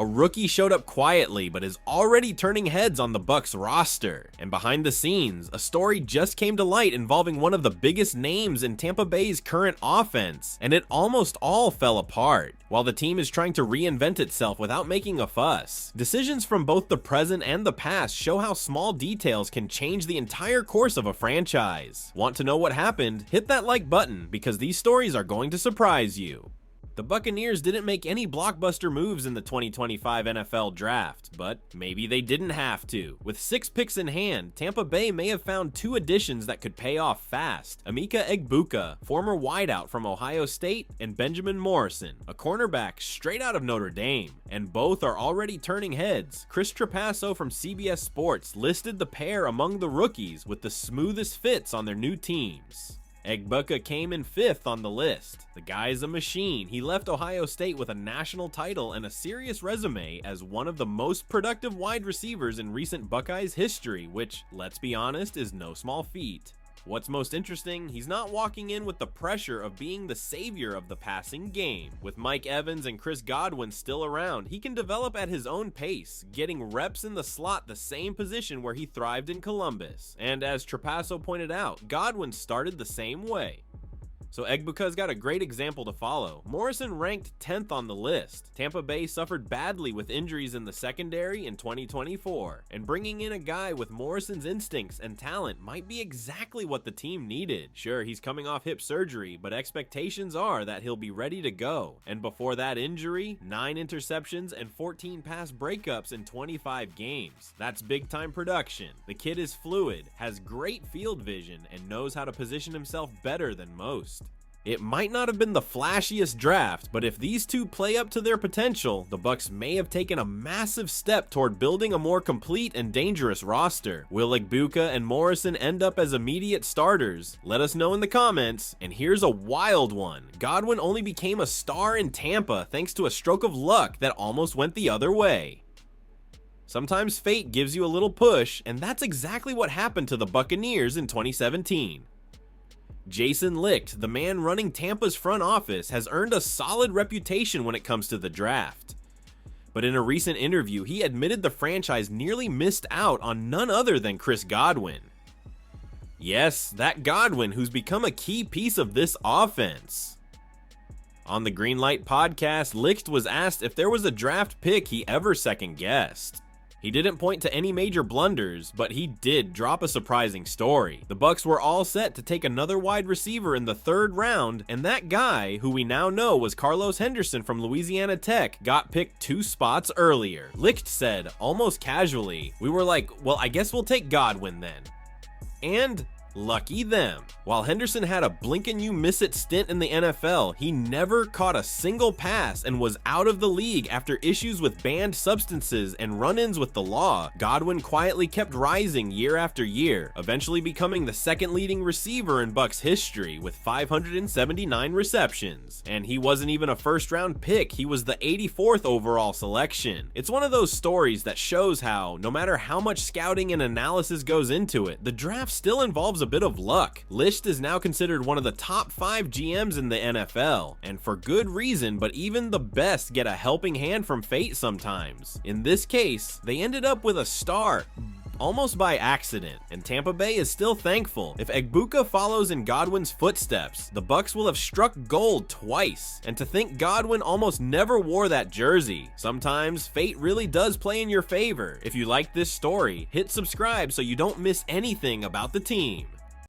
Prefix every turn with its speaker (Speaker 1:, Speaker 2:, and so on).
Speaker 1: A rookie showed up quietly but is already turning heads on the Bucs roster. And behind the scenes, a story just came to light involving one of the biggest names in Tampa Bay's current offense, and it almost all fell apart. While the team is trying to reinvent itself without making a fuss, decisions from both the present and the past show how small details can change the entire course of a franchise. Want to know what happened? Hit that like button because these stories are going to surprise you. The Buccaneers didn't make any blockbuster moves in the 2025 NFL Draft, but maybe they didn't have to. With 6 picks in hand, Tampa Bay may have found 2 additions that could pay off fast. Emeka Egbuka, former wideout from Ohio State, and Benjamin Morrison, a cornerback straight out of Notre Dame. And both are already turning heads. Chris Trapasso from CBS Sports listed the pair among the rookies with the smoothest fits on their new teams. Egbuka came in 5th on the list. The guy's a machine. He left Ohio State with a national title and a serious resume as one of the most productive wide receivers in recent Buckeyes history, which, let's be honest, is no small feat. What's most interesting, he's not walking in with the pressure of being the savior of the passing game. With Mike Evans and Chris Godwin still around, he can develop at his own pace, getting reps in the slot, the same position where he thrived in Columbus. And as Trapasso pointed out, Godwin started the same way. So Egbuka's got a great example to follow. Morrison ranked 10th on the list. Tampa Bay suffered badly with injuries in the secondary in 2024, and bringing in a guy with Morrison's instincts and talent might be exactly what the team needed. Sure, he's coming off hip surgery, but expectations are that he'll be ready to go. And before that injury, 9 interceptions and 14 pass breakups in 25 games. That's big time production. The kid is fluid, has great field vision, and knows how to position himself better than most. It might not have been the flashiest draft, but if these two play up to their potential, the Bucs may have taken a massive step toward building a more complete and dangerous roster. Will Egbuka and Morrison end up as immediate starters? Let us know in the comments. And here's a wild one. Godwin only became a star in Tampa thanks to a stroke of luck that almost went the other way. Sometimes fate gives you a little push, and that's exactly what happened to the Buccaneers in 2017. Jason Licht, the man running Tampa's front office, has earned a solid reputation when it comes to the draft. But in a recent interview, he admitted the franchise nearly missed out on none other than Chris Godwin. Yes, that Godwin who's become a key piece of this offense. On the Greenlight podcast, Licht was asked if there was a draft pick he ever second-guessed. He didn't point to any major blunders, but he did drop a surprising story. The Bucs were all set to take another wide receiver in the 3rd round, and that guy, who we now know was Carlos Henderson from Louisiana Tech, got picked 2 spots earlier. Licht said, almost casually, "We were like, well, I guess we'll take Godwin then." And lucky them. While Henderson had a blink-and-you-miss-it stint in the NFL, he never caught a single pass and was out of the league after issues with banned substances and run-ins with the law. Godwin quietly kept rising year after year, eventually becoming the 2nd leading receiver in Bucs history with 579 receptions. And he wasn't even a first-round pick, he was the 84th overall selection. It's one of those stories that shows how, no matter how much scouting and analysis goes into it, the draft still involves a bit of luck. Licht is now considered one of the top 5 GMs in the NFL, and for good reason, but even the best get a helping hand from fate sometimes. In this case, they ended up with a star, almost by accident, and Tampa Bay is still thankful. If Egbuka follows in Godwin's footsteps, the Bucs will have struck gold twice. And to think Godwin almost never wore that jersey. Sometimes fate really does play in your favor. If you like this story, hit subscribe so you don't miss anything about the team.